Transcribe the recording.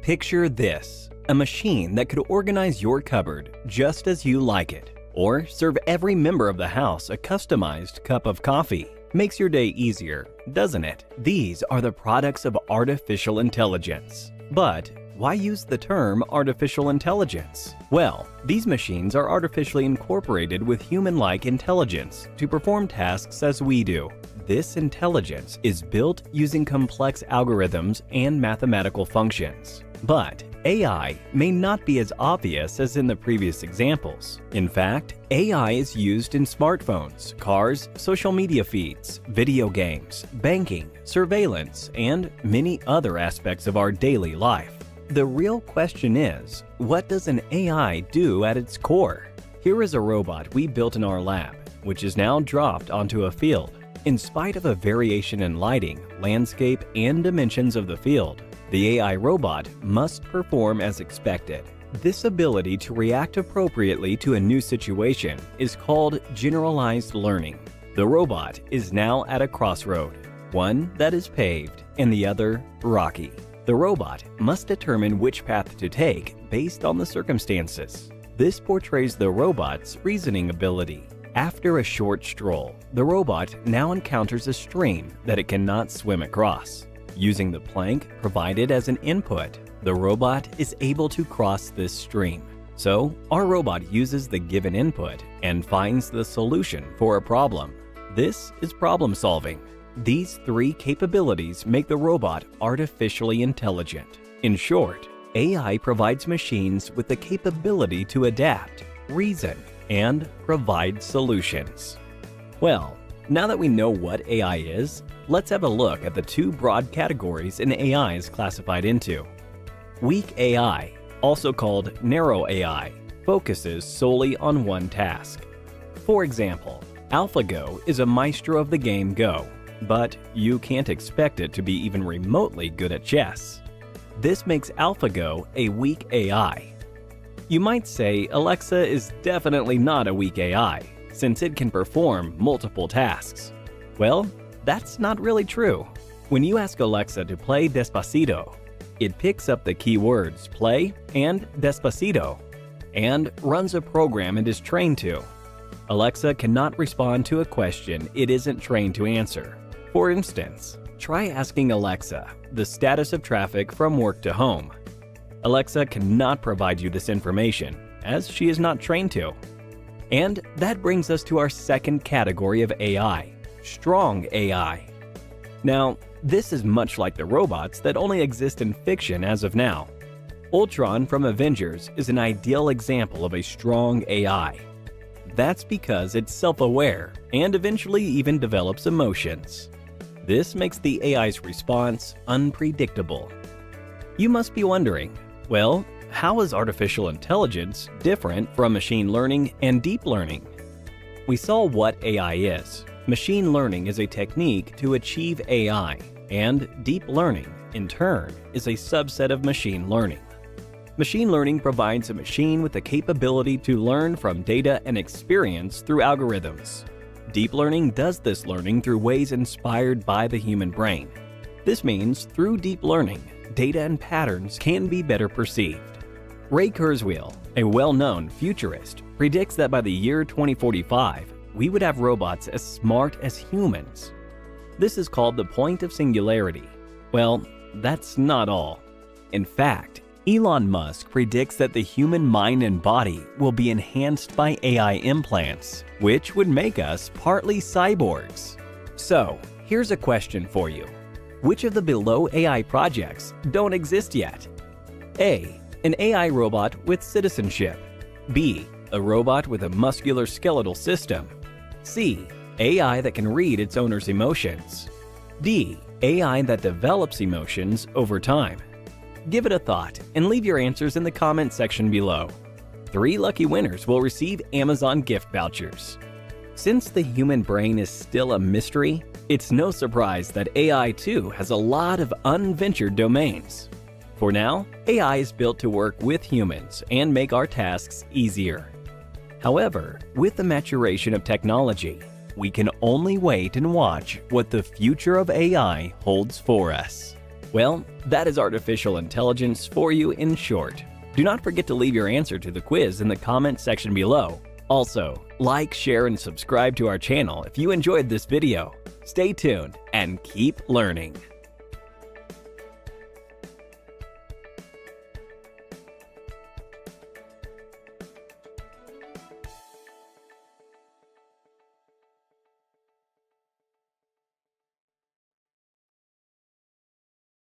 Picture this, a machine that could organize your cupboard just as you like it, or serve every member of the house a customized cup of coffee. Makes your day easier, doesn't it? These are the products of artificial intelligence. But why use the term artificial intelligence? Well, these machines are artificially incorporated with human-like intelligence to perform tasks as we do. This intelligence is built using complex algorithms and mathematical functions. But AI may not be as obvious as in the previous examples. In fact, AI is used in smartphones, cars, social media feeds, video games, banking, surveillance, and many other aspects of our daily life. The real question is, what does an AI do at its core? Here is a robot we built in our lab, which is now dropped onto a field. In spite of a variation in lighting, landscape, and dimensions of the field, the AI robot must perform as expected. This ability to react appropriately to a new situation is called generalized learning. The robot is now at a crossroad, one that is paved and the other rocky. The robot must determine which path to take based on the circumstances. This portrays the robot's reasoning ability. After a short stroll, the robot now encounters a stream that it cannot swim across. Using the plank provided as an input, the robot is able to cross this stream. So, our robot uses the given input and finds the solution for a problem. This is problem solving. These three capabilities make the robot artificially intelligent. In short, AI provides machines with the capability to adapt, reason, and provide solutions. Well, now that we know what AI is, let's have a look at the two broad categories an AI is classified into. Weak AI, also called narrow AI, focuses solely on one task. For example, AlphaGo is a maestro of the game Go, but you can't expect it to be even remotely good at chess. This makes AlphaGo a weak AI. You might say Alexa is definitely not a weak AI, since it can perform multiple tasks. Well, that's not really true. When you ask Alexa to play Despacito, it picks up the keywords play and Despacito and runs a program it is trained to. Alexa cannot respond to a question it isn't trained to answer. For instance, try asking Alexa the status of traffic from work to home. Alexa cannot provide you this information, as she is not trained to. And that brings us to our second category of AI, strong AI. Now, this is much like the robots that only exist in fiction as of now. Ultron from Avengers is an ideal example of a strong AI. That's because it's self-aware and eventually even develops emotions. This makes the AI's response unpredictable. You must be wondering, well, how is artificial intelligence different from machine learning and deep learning? We saw what AI is. Machine learning is a technique to achieve AI, and deep learning, in turn, is a subset of machine learning. Machine learning provides a machine with the capability to learn from data and experience through algorithms. Deep learning does this learning through ways inspired by the human brain. This means through deep learning, data and patterns can be better perceived. Ray Kurzweil, a well-known futurist, predicts that by the year 2045, we would have robots as smart as humans. This is called the point of singularity. Well, that's not all. In fact, Elon Musk predicts that the human mind and body will be enhanced by AI implants, which would make us partly cyborgs. So, here's a question for you. Which of the below AI projects don't exist yet? A. An AI robot with citizenship. B. A robot with a muscular skeletal system. C. AI that can read its owner's emotions. D. AI that develops emotions over time. Give it a thought and leave your answers in the comment section below. 3 lucky winners will receive Amazon gift vouchers. Since the human brain is still a mystery, it's no surprise that AI too has a lot of unventured domains. For now, AI is built to work with humans and make our tasks easier. However, with the maturation of technology, we can only wait and watch what the future of AI holds for us. Well, that is artificial intelligence for you in short. Do not forget to leave your answer to the quiz in the comment section below. Also, like, share, and subscribe to our channel if you enjoyed this video. Stay tuned and keep learning.